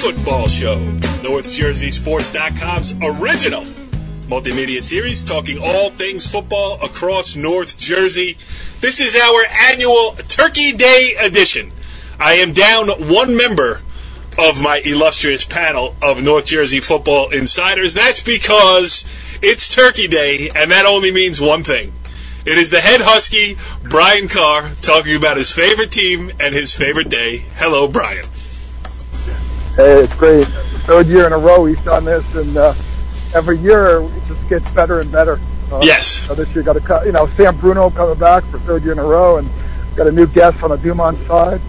Football Show, NorthJerseySports.com's original multimedia series talking all things football across North Jersey. This is our annual Turkey Day edition. I am down one member of my illustrious panel of North Jersey football insiders. That's because it's Turkey Day, and that only means one thing. It is the head Husky, Brian Carr, talking about his favorite team and his favorite day. Hello, Brian. Hey, it's great. Third year in a row we've done this, and every year it just gets better and better. Yes. This year got Sam Bruno coming back for third year in a row, and got a new guest on the Dumont side,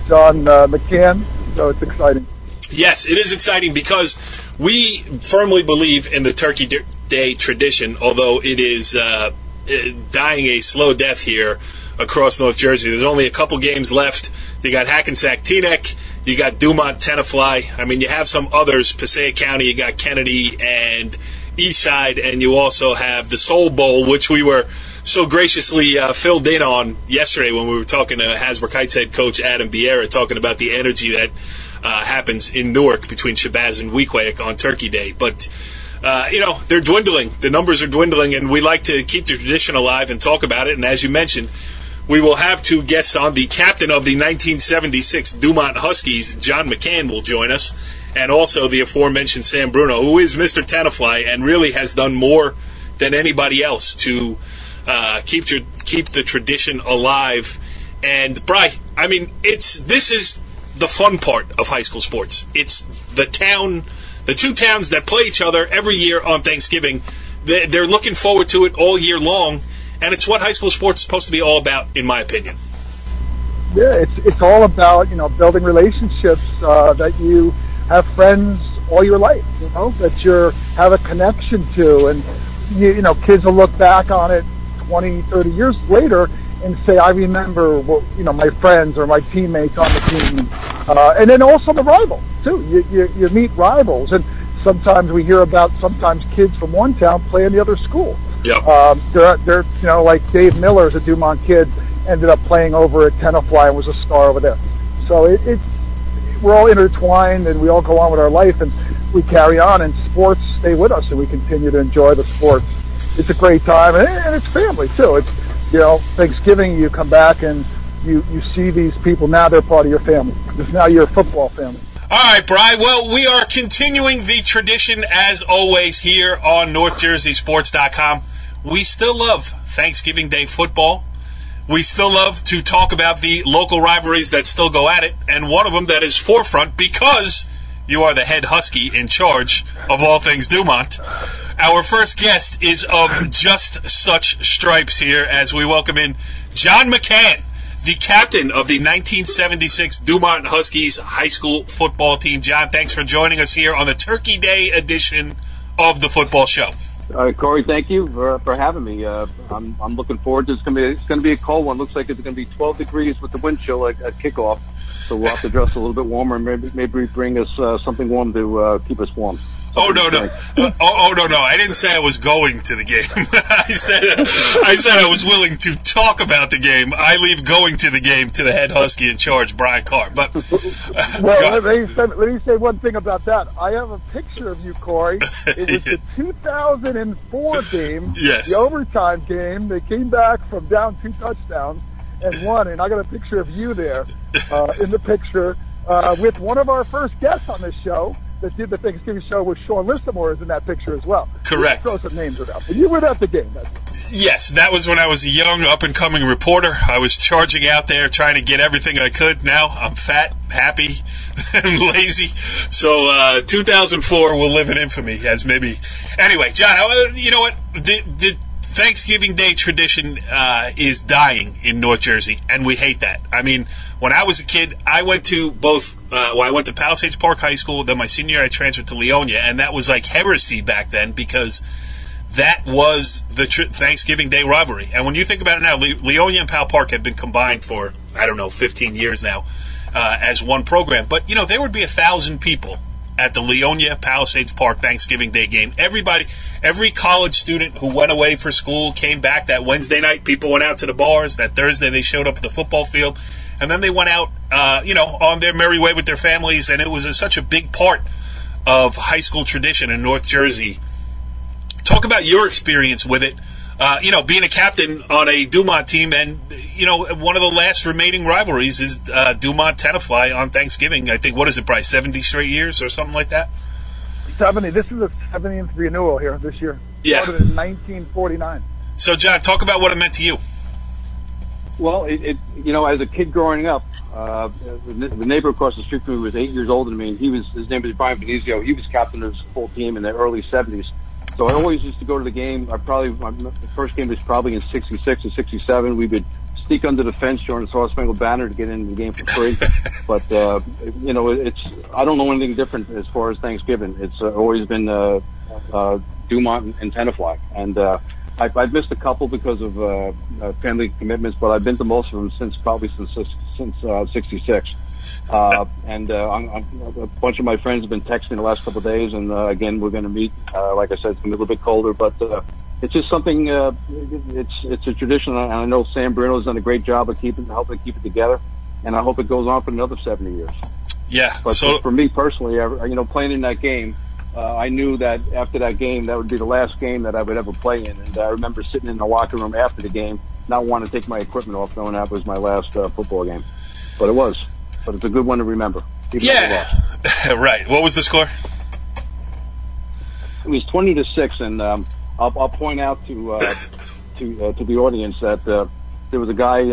John McCann. So it's exciting. Yes, it is exciting because we firmly believe in the Turkey Day tradition, although it is dying a slow death here across North Jersey. There's only a couple games left. You got Hackensack Teaneck, you got Dumont Tenafly. I mean, you have some others, Passaic County, you got Kennedy and Eastside, and you also have the Soul Bowl, which we were so graciously filled in on yesterday when we were talking to Hasbrook Heights head coach Adam Biera, talking about the energy that happens in Newark between Shabazz and Weequahic on Turkey Day. But they're dwindling. The numbers are dwindling, and we like to keep the tradition alive and talk about it. And as you mentioned, we will have two guests on. The captain of the 1976 Dumont Huskies, John McCann, will join us, and also the aforementioned Sam Bruno, who is Mr. Tenafly and really has done more than anybody else to keep the tradition alive. And, Bri, I mean, this is the fun part of high school sports. It's the two towns that play each other every year on Thanksgiving. They're looking forward to it all year long, and it's what high school sports is supposed to be all about, in my opinion. Yeah, it's all about building relationships that you have friends all your life, that you have a connection to, and kids will look back on it 20, 30 years later and say, I remember my friends or my teammates on the team. And then also the rivals, too. You meet rivals, and sometimes we hear about kids from one town playing the other school. Yeah. They're like Dave Miller is a Dumont kid, ended up playing over at Tenafly and was a star over there. So we're all intertwined, and we all go on with our life, and we carry on, and sports stay with us, and we continue to enjoy the sports. It's a great time, and it's family, too. It's, Thanksgiving, you come back, and you see these people. Now they're part of your family. Because now you're a football family. All right, Bri. Well, we are continuing the tradition, as always, here on NorthJerseySports.com. We still love Thanksgiving Day football. We still love to talk about the local rivalries that still go at it, and one of them that is forefront because you are the head Husky in charge of all things Dumont. Our first guest is of just such stripes here as we welcome in John McCann, the captain of the 1976 Dumont Huskies high school football team. John, thanks for joining us here on the Turkey Day edition of the Football Show. Corey, thank you for having me. I'm looking forward to it. It's going to be a cold one. Looks like it's going to be 12 degrees with the wind chill at kickoff. So we'll have to dress a little bit warmer, and maybe bring us something warm to keep us warm. Oh no! I didn't say I was going to the game. I said I was willing to talk about the game. I leave going to the game to the head Husky in charge, Brian Carr. But well, let me say one thing about that. I have a picture of you, Corey. It was the 2004 game, yes, the overtime game. They came back from down 2 touchdowns and won, and I got a picture of you there in the picture with one of our first guests on this show that did the Thanksgiving show with Sean Lissamore is in that picture as well. Correct. Throw some names around. But you were at the game. Yes, that was when I was a young, up-and-coming reporter. I was charging out there trying to get everything I could. Now I'm fat, happy, and lazy. So 2004 will live in infamy as maybe. Anyway, John, you know what? The Thanksgiving Day tradition is dying in North Jersey, and we hate that. I mean, when I was a kid, I went to I went to Palisades Park High School. Then my senior year, I transferred to Leonia, and that was like heresy back then because that was the Thanksgiving Day rivalry. And when you think about it now, Leonia and Pal Park have been combined for, 15 years now as one program. But, there would be 1,000 people at the Leonia Palisades Park Thanksgiving Day game. Every college student who went away for school came back that Wednesday night. People went out to the bars. That Thursday they showed up at the football field. And then they went out on their merry way with their families, and it was such a big part of high school tradition in North Jersey. Talk about your experience with it, being a captain on a Dumont team, and, one of the last remaining rivalries is Dumont-Tenafly on Thanksgiving. I think, what is it, probably 70 straight years or something like that? 70. This is the 70th renewal here this year. Yeah. Started in 1949. So, John, talk about what it meant to you. Well, as a kid growing up, the neighbor across the street from me was 8 years older than me, and his name was Brian Venezio. He was captain of his full team in the early 70s. So I always used to go to the game. My first game was probably in 66 or 67. We would sneak under the fence during the Star Spangled Banner to get into the game for free. But, I don't know anything different as far as Thanksgiving. It's always been Dumont and Tenafly. And I've missed a couple because of family commitments, but I've been to most of them since 66. And a bunch of my friends have been texting the last couple of days, and again, we're going to meet. Like I said, it's going to be a little bit colder, but it's just something. It's a tradition, and I know Sam Bruno has done a great job of helping keep it together, and I hope it goes on for another 70 years. Yeah. But for me personally, playing in that game, I knew that after that game, that would be the last game that I would ever play in, and I remember sitting in the locker room after the game, not wanting to take my equipment off, knowing that was my last football game. But it was. But it's a good one to remember. Yeah, right. What was the score? It was 20-6, and I'll point out to the audience that there was a guy.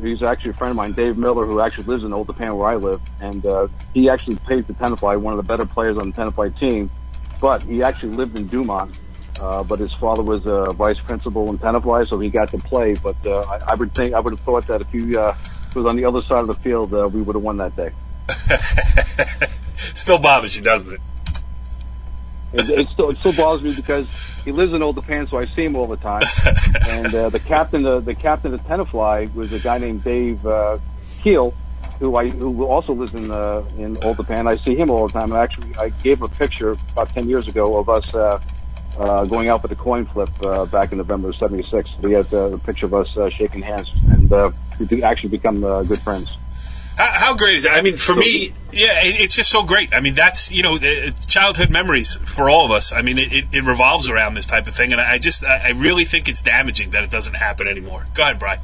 He's actually a friend of mine, Dave Miller, who actually lives in Old Japan where I live, and he actually played for Tenafly, one of the better players on the Tenafly team. But he actually lived in Dumont. But his father was a vice principal in Tenafly, so he got to play. But I would have thought that if he was on the other side of the field, we would have won that day. Still bothers you, doesn't it? It still bothers me because he lives in Old Japan, so I see him all the time. And the captain of Tenafly was a guy named Dave Keel, who also lives in Old Japan. I see him all the time. And actually, I gave him a picture about 10 years ago of us going out for the coin flip back in November of '76. We had a picture of us shaking hands, and we actually become good friends. How great is it? I mean, for me, it's just so great. I mean, that's, childhood memories for all of us. I mean, it revolves around this type of thing, and I really think it's damaging that it doesn't happen anymore. Go ahead, Brian.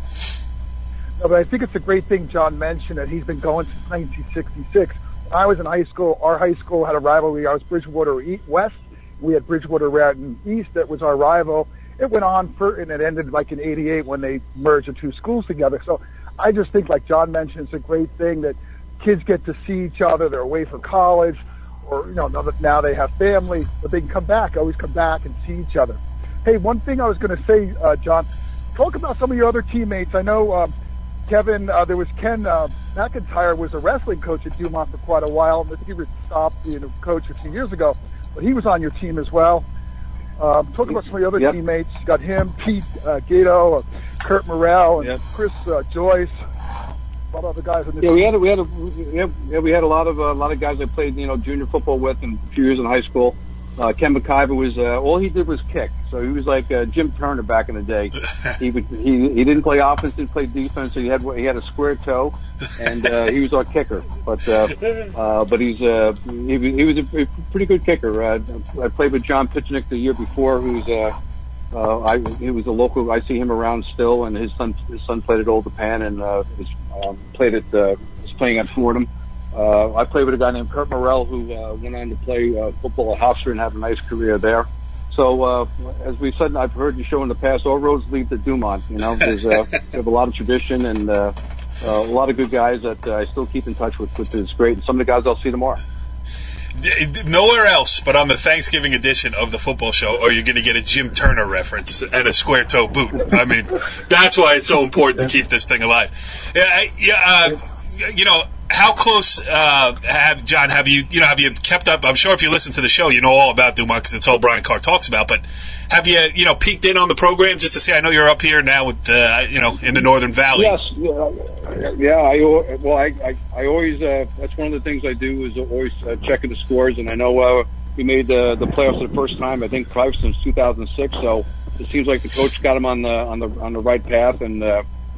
No, but I think it's a great thing John mentioned that he's been going since 1966. When I was in high school, our high school had a rivalry. I was Bridgewater West. We had Bridgewater Radon East. That was our rival. It went on and it ended like in '88 when they merged the two schools together. So I just think, like John mentioned, it's a great thing that kids get to see each other. They're away from college, or now they have family, but they can come back. Always come back and see each other. Hey, one thing I was going to say, John, talk about some of your other teammates. I know Kevin. There was Ken McIntyre was a wrestling coach at Dumont for quite a while. He stopped being a coach a few years ago, but he was on your team as well. Talk about some of your other teammates. You got him, Pete Gato, Kurt Morrell, and Chris Joyce. A lot of other guys in the team. We had a lot of guys I played junior football with and a few years in high school. Ken McIver was all he did was kick, so he was like Jim Turner back in the day. He didn't play offense, didn't play defense. So he had a square toe, and he was our kicker. But he was a pretty good kicker. I played with John Pitchnick the year before, he was a local. I see him around still, and his son played at Old Japan and was playing at Fordham. I played with a guy named Kurt Morrell who went on to play football at Hofstra and had a nice career there. So as we've said, I've heard you show in the past, all roads lead to Dumont. There's we have a lot of tradition and a lot of good guys that I still keep in touch with, which is great. And some of the guys I'll see tomorrow. Nowhere else but on the Thanksgiving edition of the football show are you going to get a Jim Turner reference and a square toe boot. I mean, that's why it's so important to keep this thing alive. How close have you kept up? I'm sure if you listen to the show, you know all about Dumont because it's all Brian Carr talks about. But have you peeked in on the program just to say? I know you're up here now with in the Northern Valley. Yes, I always that's one of the things I do is always checking the scores. And I know we made the playoffs for the first time I think probably since 2006. So it seems like the coach got him on the right path and.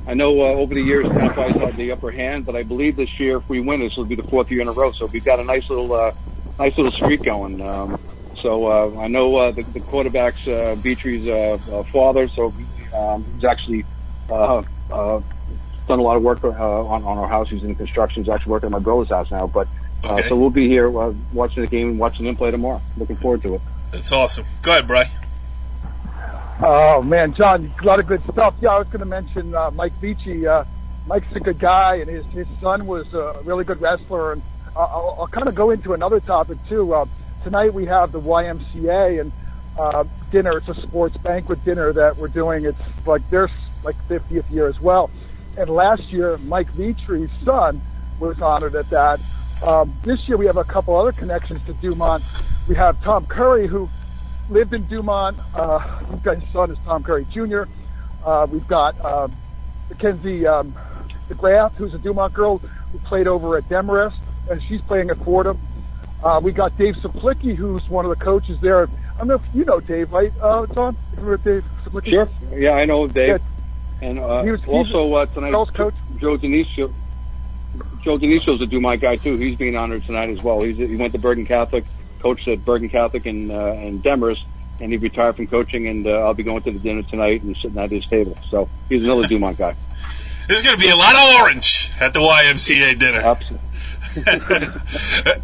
I know over the years Tenafly's had the upper hand, but I believe this year if we win, this will be the 4th year in a row. So we've got a nice little streak going. So I know the quarterback's Beatri's father, so he's actually done a lot of work on our house. He's in construction. He's actually working at my brother's house now. But so we'll be here watching the game and watching him play tomorrow. Looking forward to it. That's awesome. Go ahead, Bri. Oh, man, John, a lot of good stuff. Yeah, I was going to mention Mike Beachy. Mike's a good guy, and his son was a really good wrestler. And I'll kind of go into another topic, too. Tonight we have the YMCA and dinner. It's a sports banquet dinner that we're doing. It's like their 50th year as well. And last year, Mike Beachy's son was honored at that. This year we have a couple other connections to Dumont. We have Tom Curry, who lived in Dumont. His son is Tom Curry Jr. We've got Mackenzie DeGraff, who's a Dumont girl who played over at Demarest, and she's playing at Fordham. We got Dave Saplicki, who's one of the coaches there. I don't know if you know Dave, right, Tom? Remember Dave Saplicki? Sure. Yeah, I know Dave. Yeah. And also tonight, coach. Joe Denicio. Joe Denicio's a Dumont guy too. He's being honored tonight as well. He went to Bergen Catholic, coached at Bergen Catholic in Demarest, and he retired from coaching. And I'll be going to the dinner tonight and sitting at his table. So he's another Dumont guy. There's going to be a lot of orange at the YMCA dinner. Absolutely.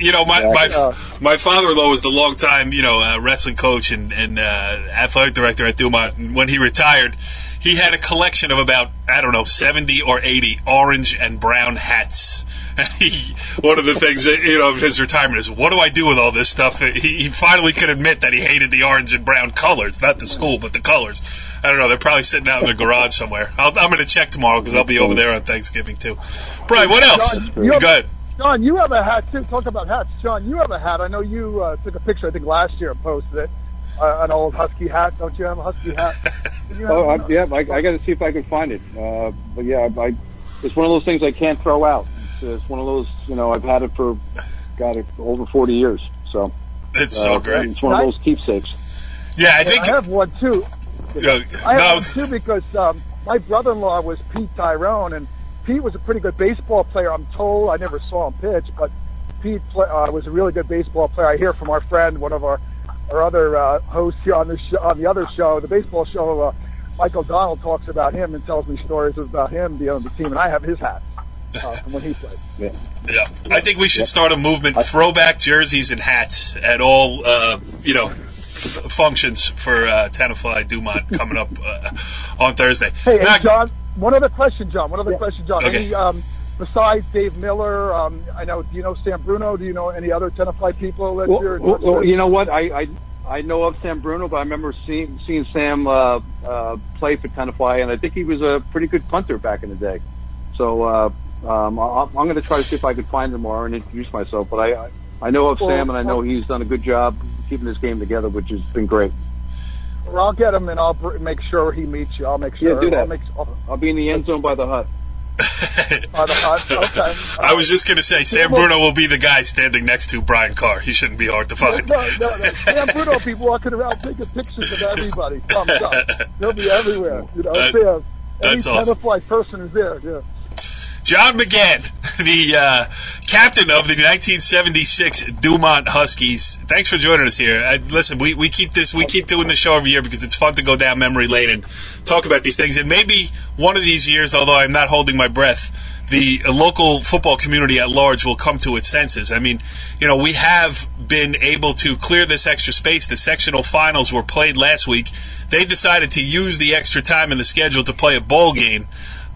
You know, my father-in-law was the longtime, wrestling coach and athletic director at Dumont. And when he retired, he had a collection of about, 70 or 80 orange and brown hats. One of the things, of his retirement is, what do I do with all this stuff? He finally could admit that he hated the orange and brown colors, not the school, but the colors. I don't know. They're probably sitting out in the garage somewhere. I'm going to check tomorrow because I'll be over there on Thanksgiving too. Brian, what else? Go ahead. John, you have a hat too. Talk about hats. John, you have a hat. I know you took a picture, I think, last year and posted it. An old Husky hat. Don't you have a Husky hat? Yeah. I got to see if I can find it. But yeah, it's one of those things I can't throw out. It's one of those, I've had it for, over 40 years. So it's so great. It's one of those keepsakes. Yeah, I think I have one too. I have one too because my brother-in-law was Pete Tyrone, and Pete was a pretty good baseball player, I'm told. I never saw him pitch, but Pete was a really good baseball player. I hear from our friend, one of our other hosts here on the other show, the baseball show, Michael Donald talks about him and tells me stories about him being on the team, and I have his hat from when he played. Yeah. I think we should start a movement, throwback jerseys and hats at all, functions for Tenafly Dumont coming up on Thursday. Hey, John, one other question, John. Okay. Any, besides Dave Miller, I know. Do you know Sam Bruno? Do you know any other Tenafly people that you're? Well, you know what? I know of Sam Bruno, but I remember seeing Sam play for Tenafly, and I think he was a pretty good punter back in the day. So I'm going to try to see if I can find him tomorrow and introduce myself. But I know of Sam, and I know he's done a good job keeping his game together, which has been great. Well, I'll get him, and I'll make sure he meets you. I'll make sure. Yeah, do that. I'll be in the end zone by the hut. Okay. I was just going to say, Sam Bruno will be the guy standing next to Brian Carr. He shouldn't be hard to find. No. Sam Bruno will be walking around taking pictures of everybody. Thumbs up. He'll be everywhere. Sam. Any Tenafly person is there. Yeah. John McCann, the captain of the 1976 Dumont Huskies. Thanks for joining us here. Listen, we keep doing this show every year because it's fun to go down memory lane and talk about these things. And maybe one of these years, although I'm not holding my breath, the local football community at large will come to its senses. I mean, we have been able to clear this extra space. The sectional finals were played last week. They decided to use the extra time in the schedule to play a bowl game.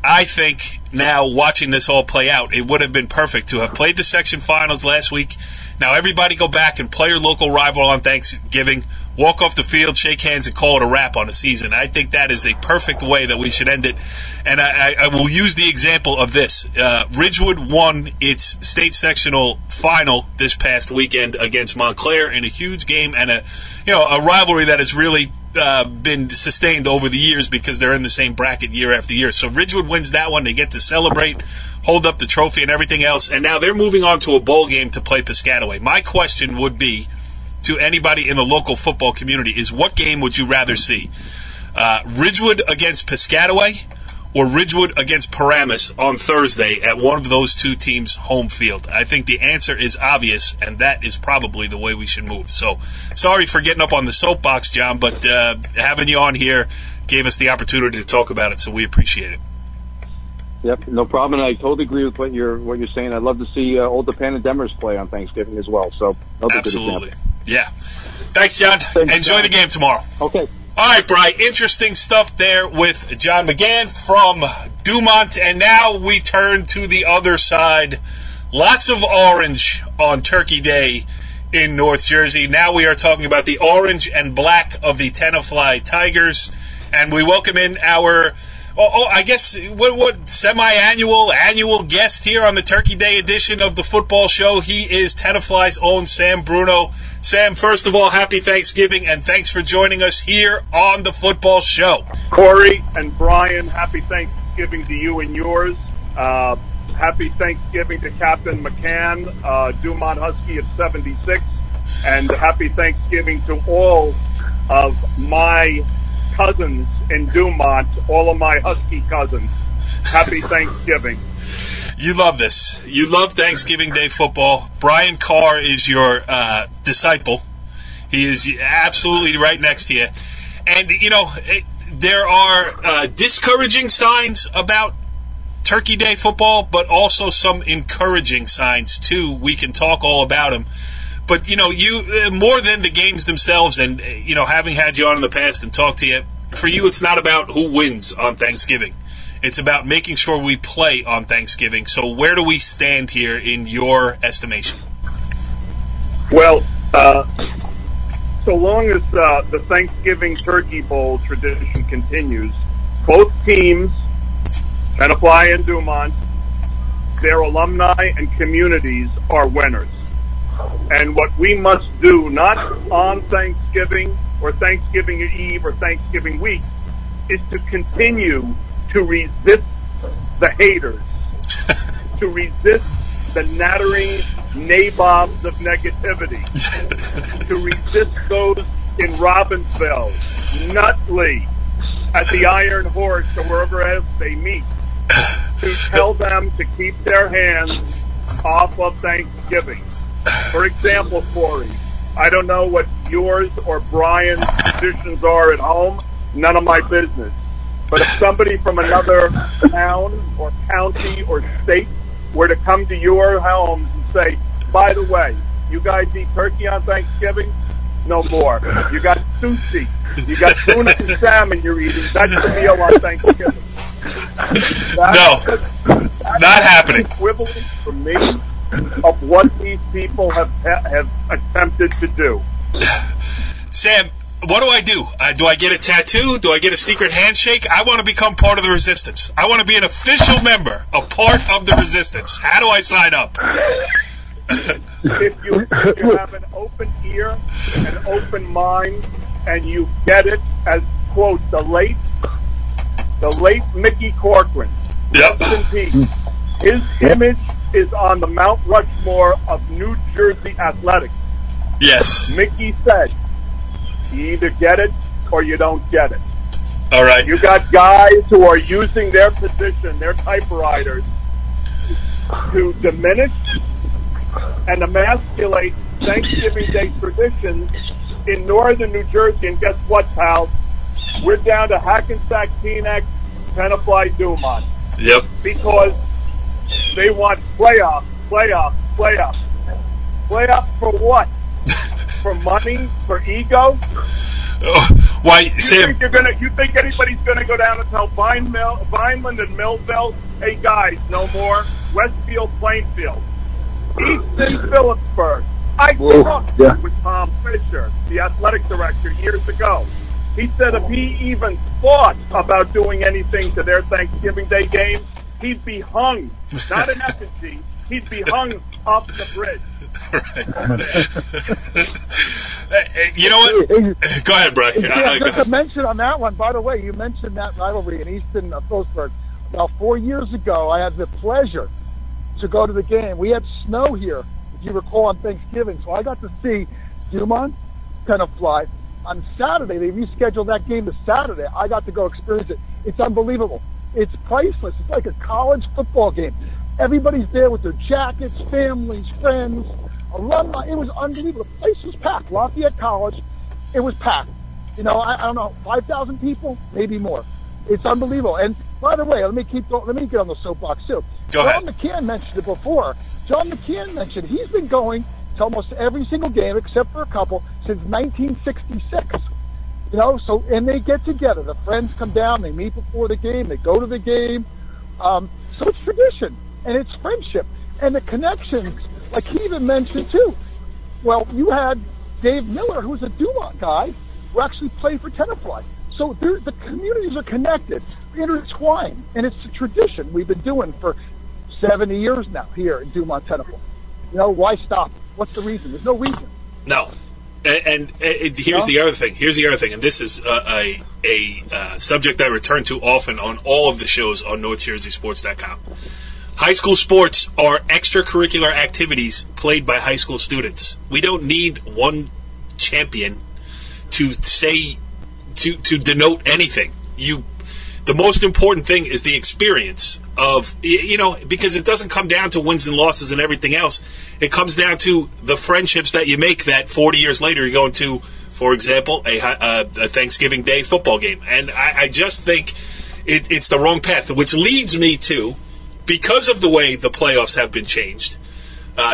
I think now, watching this all play out, it would have been perfect to have played the section finals last week. Now everybody go back and play your local rival on Thanksgiving, walk off the field, shake hands, and call it a wrap on a season. I think that is a perfect way that we should end it. And I will use the example of this. Ridgewood won its state sectional final this past weekend against Montclair in a huge game and a rivalry that has really been sustained over the years because they're in the same bracket year after year. So Ridgewood wins that one. They get to celebrate, hold up the trophy and everything else, and now they're moving on to a bowl game to play Piscataway. My question would be to anybody in the local football community is, what game would you rather see? Ridgewood against Piscataway or Ridgewood against Paramus on Thursday at one of those two teams' home field? I think the answer is obvious, and that is probably the way we should move. So, sorry for getting up on the soapbox, John, but having you on here gave us the opportunity to talk about it, so we appreciate it. Yep, no problem. And I totally agree with what you're saying. I'd love to see Old Japan and Demers play on Thanksgiving as well. So absolutely, yeah. Thanks, John. Enjoy the game tomorrow. Okay. All right, Bri. Interesting stuff there with John McCann from Dumont, and now we turn to the other side. Lots of orange on Turkey Day in North Jersey. Now we are talking about the orange and black of the Tenafly Tigers, and we welcome in our. I guess what annual guest here on the Turkey Day edition of the football show. He is Tenafly's own Sam Bruno. Sam, first of all, happy Thanksgiving, and thanks for joining us here on the football show. Corey and Brian, happy Thanksgiving to you and yours. Happy Thanksgiving to Captain McCann, Dumont Husky of 76, and happy Thanksgiving to all of my cousins in Dumont, all of my Husky cousins. Happy Thanksgiving. You love this. You love Thanksgiving Day football. Brian Carr is your disciple. He is absolutely right next to you. And, there are discouraging signs about Turkey Day football, but also some encouraging signs, too. We can talk all about them. But, you more than the games themselves and, having had you on in the past and talked to you, for you it's not about who wins on Thanksgiving. It's about making sure we play on Thanksgiving. So where do we stand here in your estimation? Well, so long as the Thanksgiving Turkey Bowl tradition continues, both teams, Tenafly and Dumont, their alumni and communities are winners. And what we must do, not on Thanksgiving or Thanksgiving Eve or Thanksgiving week, is to continue to resist the haters, to resist the nattering nabobs of negativity, to resist those in Robbinsville, Nutley, at the Iron Horse, or wherever else they meet, to tell them to keep their hands off of Thanksgiving. For example, Corey, I don't know what yours or Brian's traditions are at home, none of my business. But if somebody from another town or county or state were to come to your homes and say, by the way, you guys eat turkey on Thanksgiving? No more. You got sushi. You got tuna and salmon you're eating. That's the meal on Thanksgiving. Not happening. Equivalent for me of what these people have attempted to do. Sam, what do I do? Do I get a tattoo? Do I get a secret handshake? I want to become part of the resistance. I want to be an official member, a part of the resistance. How do I sign up? If you have an open ear, an open mind, and you get it as, quote, the late Mickey Corcoran. Yep. Rest in peace. His image is on the Mount Rushmore of New Jersey athletics. Yes. Mickey said, you either get it or you don't get it. All right. You got guys who are using their position, their typewriters, to diminish and emasculate Thanksgiving Day traditions in northern New Jersey. And guess what, pal? We're down to Hackensack, Teaneck, Tenafly, Dumont. Yep. Because they want playoffs. Playoffs for what? For money? For ego? Why, Sam? You think anybody's gonna go down and tell Vineland and Millville, hey guys, no more? Westfield, Plainfield, Easton, Phillipsburg. I talked with Tom Fisher, the athletic director, years ago. He said if he even thought about doing anything to their Thanksgiving Day game, he'd be hung, not an effigy, he'd be hung off the bridge. Right. You know what? Go ahead, Brian. Just to mention on that one, by the way, you mentioned that rivalry in Easton, Phillipsburg. About 4 years ago, I had the pleasure to go to the game. We had snow here, if you recall, on Thanksgiving. So I got to see Dumont, Tenafly. On Saturday, they rescheduled that game to Saturday. I got to go experience it. It's unbelievable. It's priceless. It's like a college football game. Everybody's there with their jackets, families, friends, alumni. It was unbelievable. The place was packed. Lafayette College, it was packed. You know, I don't know, 5,000 people, maybe more. It's unbelievable. And by the way, let me get on the soapbox too. John McCann mentioned it before. John McCann mentioned he's been going to almost every single game except for a couple since 1966. You know, so, and they get together. The friends come down, they meet before the game, they go to the game. So it's tradition and it's friendship and the connections. Like he even mentioned too. Well, you had Dave Miller, who's a Dumont guy, who actually played for Tenafly. So the communities are connected, intertwined, and it's a tradition we've been doing for 70 years now here in Dumont, Tenafly. You know, why stop? What's the reason? There's no reason. No. And here's the other thing. Here's the other thing, and this is a subject I return to often on all of the shows on NorthJerseySports.com. High school sports are extracurricular activities played by high school students. We don't need one champion to say to denote anything. The most important thing is the experience of, you know, because it doesn't come down to wins and losses and everything else. It comes down to the friendships that you make that 40 years later you're going to, for example, a Thanksgiving Day football game. And I just think it's the wrong path, which leads me to, because of the way the playoffs have been changed,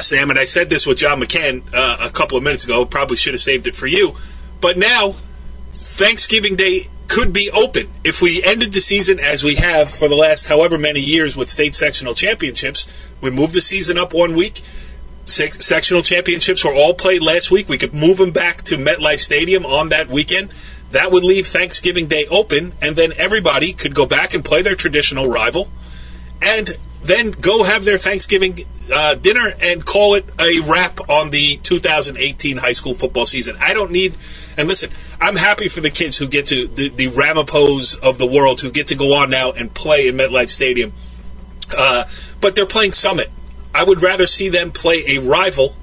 Sam, and I said this with John McCann a couple of minutes ago, probably should have saved it for you, but now Thanksgiving Day could be open. If we ended the season as we have for the last however many years with state sectional championships, we moved the season up 1 week. Sectional championships were all played last week. We could move them back to MetLife Stadium on that weekend. That would leave Thanksgiving Day open, and then everybody could go back and play their traditional rival, and then go have their Thanksgiving dinner and call it a wrap on the 2018 high school football season. I don't need, and listen, I'm happy for the kids who get to, the Ramapos of the world who get to go on now and play in MetLife Stadium. But they're playing Summit. I would rather see them play a rival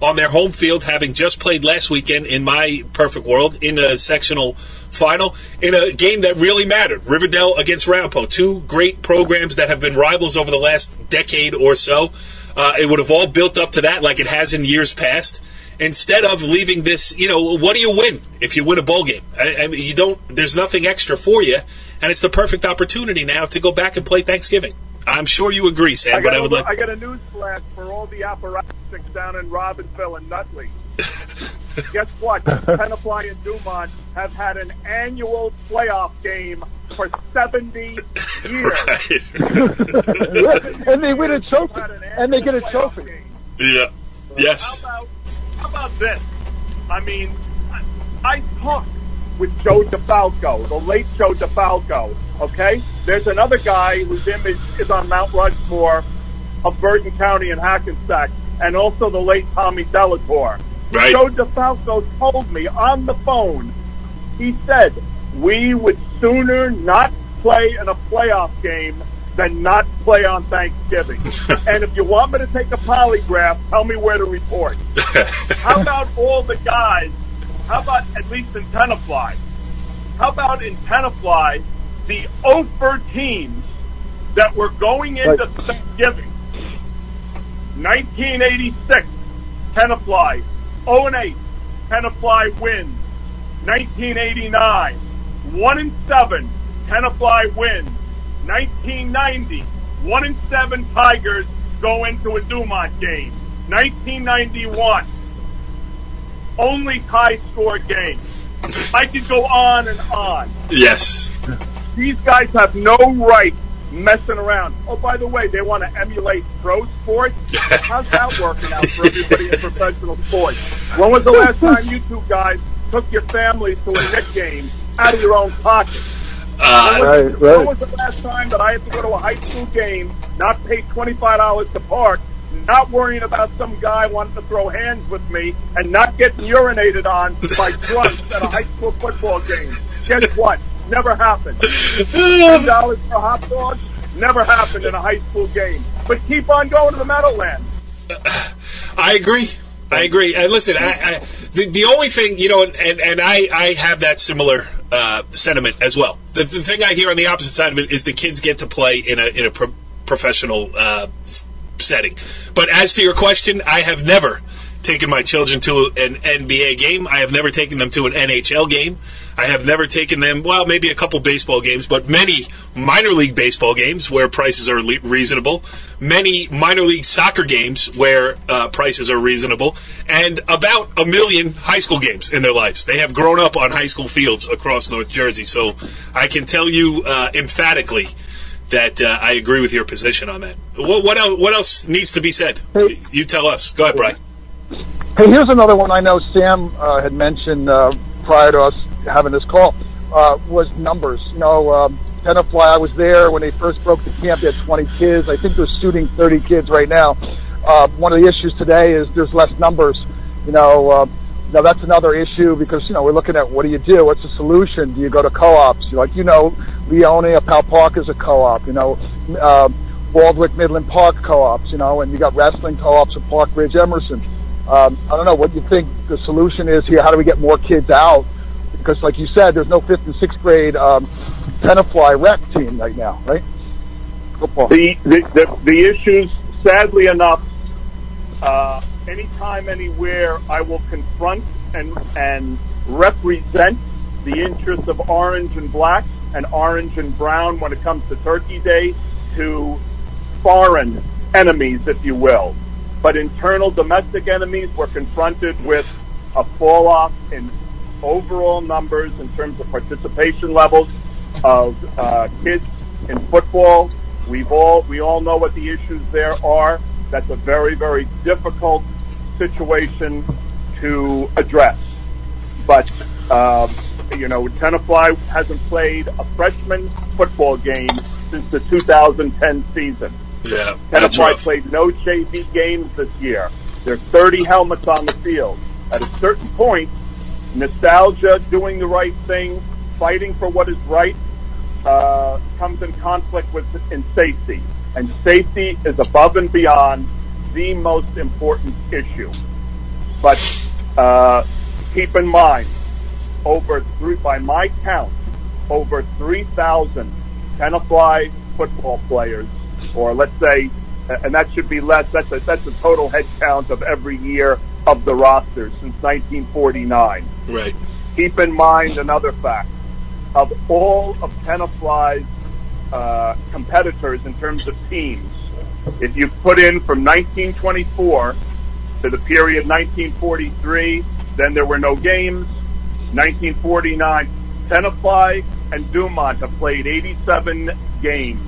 on their home field, having just played last weekend, in my perfect world, in a sectional final, in a game that really mattered. Riverdale against Ramapo, two great programs that have been rivals over the last decade or so. It would have all built up to that like it has in years past. Instead of leaving this, you know, what do you win if you win a bowl game? I mean, you don't. There's nothing extra for you, and it's the perfect opportunity now to go back and play Thanksgiving. I'm sure you agree, Sam. But I got a news flash for all the apparatchiks down in Robbinsville and Nutley. Guess what? Tenafly and Dumont have had an annual playoff game for 70 years. Right. And they win a trophy. And they get a trophy. Game. Yeah. Yes. How about this? I mean, I talked with Joe DeFalco, the late Joe DeFalco, okay? There's another guy whose image is on Mount Rushmore of Bergen County and Hackensack, and also the late Tommy Delatorre. Right. Joe DeFalco told me on the phone, he said, we would sooner not play in a playoff game than not play on Thanksgiving. And if you want me to take a polygraph, tell me where to report. How about all the guys? How about, at least in Tenafly, how about in Tenafly, the Ophir teams that were going into Thanksgiving? 1986, Tenafly, 0-8, Tenafly wins. 1989, 1-7, Tenafly wins. 1990, 1-7 Tigers go into a Dumont game. 1991, only tie score game. I could go on and on. Yes. These guys have no right messing around. Oh, by the way, they want to emulate pro sports? How's that working out for everybody in professional sports? When was the last time you two guys took your families to a Knick game out of your own pocket? When was the last time that I had to go to a high school game, not pay $25 to park, not worrying about some guy wanting to throw hands with me, and not getting urinated on by drunks at a high school football game? Guess what? Never happened. $10 for a hot dog? Never happened in a high school game. But keep on going to the Meadowlands. I agree. And listen, the only thing, you know, and I have that similar sentiment as well. The thing I hear on the opposite side of it is the kids get to play in a professional setting. But as to your question, I have never taken my children to an NBA game. I have never taken them to an NHL game. I have never taken them, well, maybe a couple baseball games, but many minor league baseball games where prices are reasonable, many minor league soccer games where prices are reasonable, and about 1 million high school games in their lives. They have grown up on high school fields across North Jersey, so I can tell you emphatically that I agree with your position on that. What else needs to be said? Hey. You tell us. Go ahead, Brian. Hey, here's another one I know Sam had mentioned prior to us having this call, was numbers. Tenafly, I was there when they first broke the camp. They had 20 kids. I think they're shooting 30 kids right now. One of the issues today is there's less numbers. Now that's another issue because, we're looking at what do you do? What's the solution? Do you go to co-ops? Leonia, Pal Park is a co-op. Baldwick, Midland Park co-ops, and you got wrestling co-ops at Park Ridge, Emerson. I don't know what you think the solution is here. How do we get more kids out? Because, like you said, there's no 5th and 6th grade Tenafly rec team right now, right? Football. The issues, sadly enough, anytime, anywhere, I will confront and represent the interests of orange and black and orange and brown when it comes to Turkey Day to foreign enemies, if you will. But internal domestic enemies were confronted with a fall-off in overall numbers in terms of participation levels of kids in football. We all know what the issues there are. That's a very, very difficult situation to address. But, Tenafly hasn't played a freshman football game since the 2010 season. Yeah, that's Tenafly rough. played no JV games this year. There are 30 helmets on the field. At a certain point, nostalgia, doing the right thing, fighting for what is right, comes in conflict with safety. And safety is above and beyond the most important issue. But keep in mind, by my count, over 3,000 Tenafly football players, or let's say, and that should be less, that's a total head count of every year of the roster since 1949. Right. Keep in mind another fact. Of all of Tenafly's competitors in terms of teams, if you put in from 1924 to the period 1943, then there were no games. 1949, Tenafly and Dumont have played 87 games,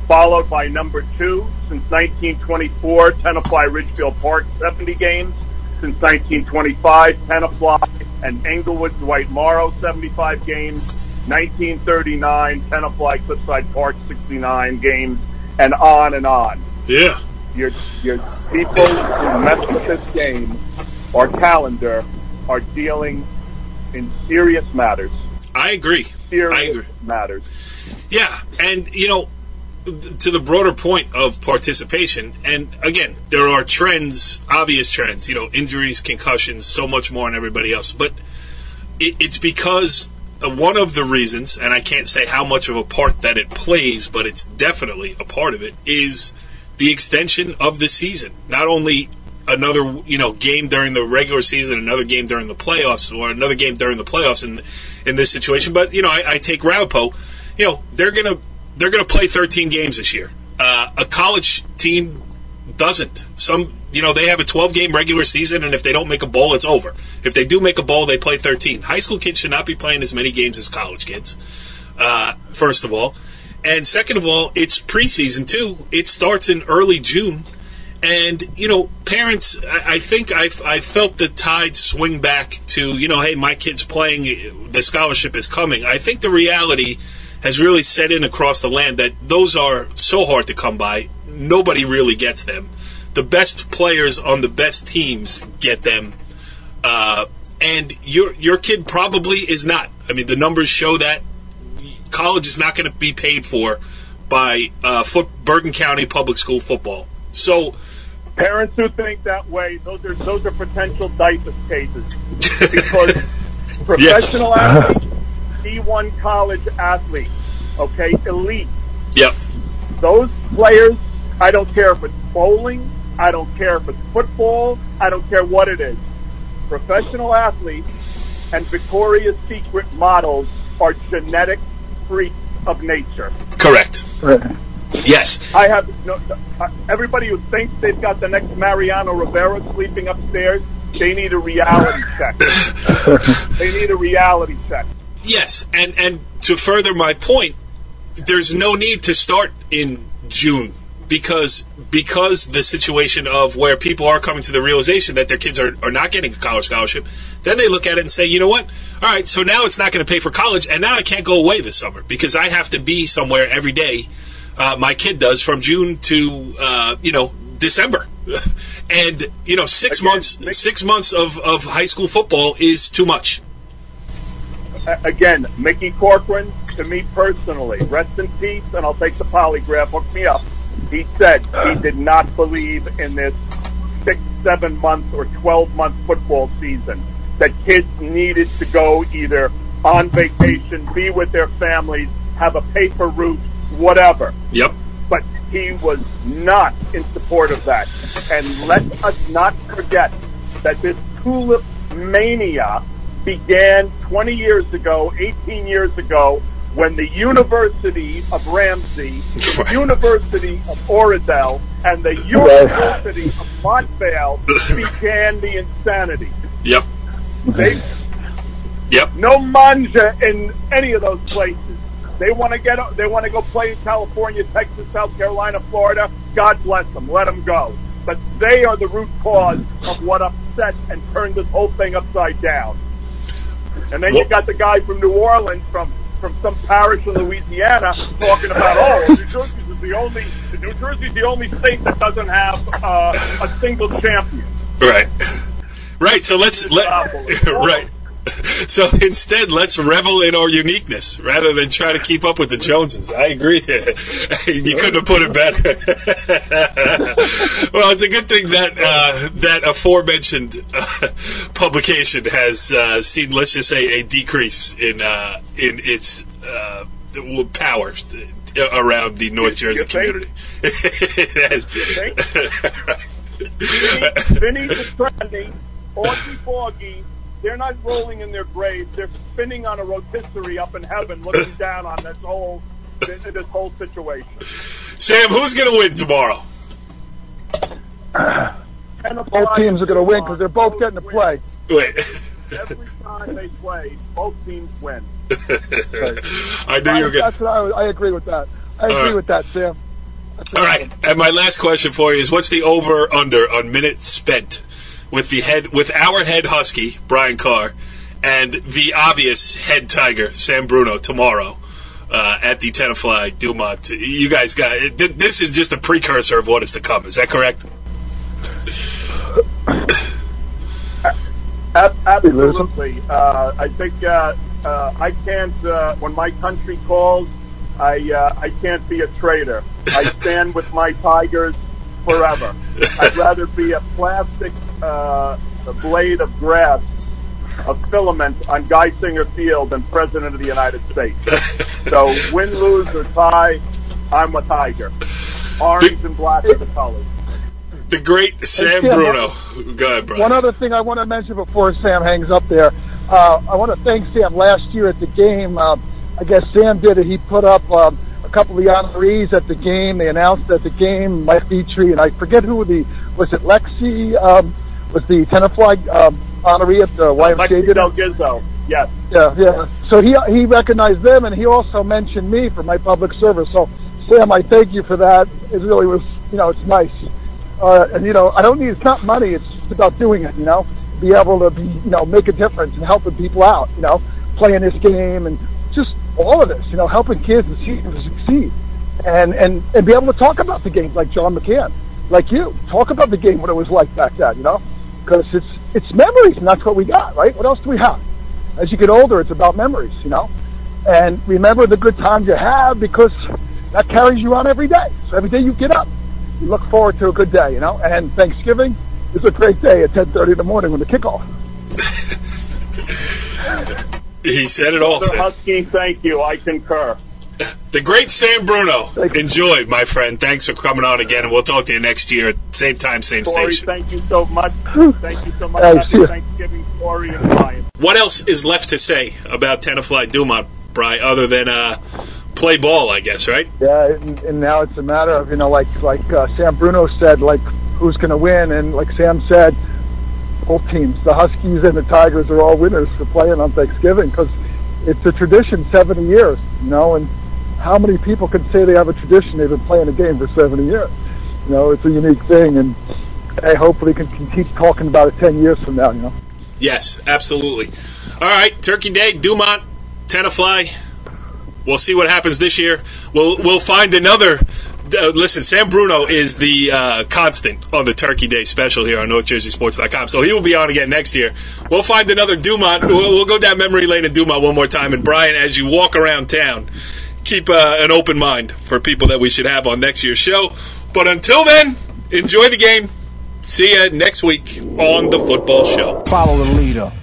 followed by number 2 since 1924, Tenafly Ridgefield Park, 70 games. Since 1925, Tenafly and Englewood Dwight Morrow, 75 games. 1939, Tenafly Cliffside Park, 69 games, and on and on. Yeah. Your people who mess with this game or calendar are dealing in serious matters. I agree. Serious matters. Yeah, and, to the broader point of participation, and again, there are trends, obvious trends, injuries, concussions, so much more than everybody else, but it's because one of the reasons, and I can't say how much of a part that it plays, but it's definitely a part of it, is the extension of the season. Not only another, game during the regular season, another game during the playoffs, or another game during the playoffs in this situation, but, I take Ramapo, they're going to play 13 games this year. A college team doesn't. They have a 12-game regular season, and if they don't make a bowl, it's over. If they do make a bowl, they play 13. High school kids should not be playing as many games as college kids, first of all. And second of all, it's preseason, too. It starts in early June. And, parents, I think I felt the tide swing back to, hey, my kid's playing, the scholarship is coming. I think the reality has really set in across the land that those are so hard to come by. Nobody really gets them. The best players on the best teams get them. And your kid probably is not. I mean, the numbers show that college is not going to be paid for by Bergen County public school football. So parents who think that way, those are potential diapers cases because professional athletes D1 college athletes, okay, elite. Yep. Those players, I don't care if it's bowling, I don't care if it's football, I don't care what it is. Professional athletes and Victoria's Secret models are genetic freaks of nature. Correct. Right. Yes. I have everybody who thinks they've got the next Mariano Rivera sleeping upstairs, they need a reality check. They need a reality check. Yes, and to further my point, there's no need to start in June because the situation of where people are coming to the realization that their kids are not getting a college scholarship, then they look at it and say, you know what? All right, so now it's not going to pay for college, and now I can't go away this summer because I have to be somewhere every day. My kid does from June to December, and 6 months of high school football is too much. Again, Mickey Corcoran, to me personally, rest in peace, and I'll take the polygraph, hook me up. He said he did not believe in this 6, 7 months or 12-month football season, that kids needed to go either on vacation, be with their families, have a paper route, whatever. Yep. But he was not in support of that. And let us not forget that this tulip mania began 20 years ago, 18 years ago, when the University of Ramsey, the University of Oradell, and the University of Montvale began the insanity. Yep. Yep. No manja in any of those places. They want to go play in California, Texas, South Carolina, Florida. God bless them. Let them go. But they are the root cause of what upset and turned this whole thing upside down. And then you got the guy from New Orleans, from some parish in Louisiana, talking about, New Jersey's the only state that doesn't have a single champion. Right. Right. So right. So instead, let's revel in our uniqueness rather than try to keep up with the Joneses. I agree. You couldn't have put it better. Well, it's a good thing that aforementioned publication has seen, let's just say, a decrease in its power around the North Jersey community. Vinny Petrani, Augie Foggy, they're not rolling in their graves. They're spinning on a rotisserie up in heaven, looking down on this whole situation. Sam, who's going to win tomorrow? Both teams are going to win because they're both getting to play. Wait. Every time they play, both teams win. I knew you were going to. I agree with that. I agree with that, Sam. All right. And my last question for you is, what's the over/under on minutes spent with our head Husky, Brian Carr, and the obvious head Tiger, Sam Bruno, tomorrow at the Tenafly Dumont? You guys this is just a precursor of what is to come. Is that correct? Absolutely. I think I can't. When my country calls, I can't be a traitor. I stand with my Tigers forever. I'd rather be a plastic blade of grass, a filament on Geisinger Field than President of the United States. So win, lose, or tie, I'm a Tiger. Orange and black are the colors. The great Sam Bruno. Go ahead, bro. One other thing I want to mention before Sam hangs up there. I want to thank Sam. Last year at the game, I guess Sam did it. He put up a couple of the honorees at the game. They announced at the game, Mike Petrie, and I forget who was it Lexi, was the Tenafly honoree at the YMCA? Lexi Del Gizzo, yes. Yeah. So he recognized them, and he also mentioned me for my public service. So, Sam, I thank you for that. It really was, it's nice. And it's not money, it's just about doing it, be able to make a difference and helping people out, playing this game and just all of this, helping kids and see them succeed and be able to talk about the game like John McCann, like you, talk about the game, what it was like back then, because it's memories and that's what we got, right? What else do we have? As you get older, it's about memories, and remember the good times you have because that carries you on every day. So every day you get up, you look forward to a good day, and Thanksgiving is a great day at 10:30 in the morning when the kickoff. He said it all. Mother Husky, thank you. I concur. The great Sam Bruno. Enjoy, my friend. Thanks for coming on again, and we'll talk to you next year. Same time, same Corey, station. thank you so much. Thank you so much. Happy Thanksgiving, Corey and Brian. What else is left to say about Tenafly Dumont, Bri, other than play ball, I guess, right? Yeah, and now it's a matter of, like Sam Bruno said, like, who's going to win, and like Sam said, both teams, the Huskies and the Tigers, are all winners for playing on Thanksgiving, because it's a tradition, 70 years, and how many people can say they have a tradition? They've been playing a game for 70 years. It's a unique thing, and hey, hopefully can keep talking about it 10 years from now, Yes, absolutely. All right, Turkey Day, Dumont, Tenafly. We'll see what happens this year. We'll find another. Listen, Sam Bruno is the constant on the Turkey Day special here on NorthJerseySports.com, so he will be on again next year. We'll find another Dumont. We'll go down memory lane in Dumont one more time. And Brian, as you walk around town, keep an open mind for people that we should have on next year's show. But until then, enjoy the game. See you next week on The Football Show. Follow the leader.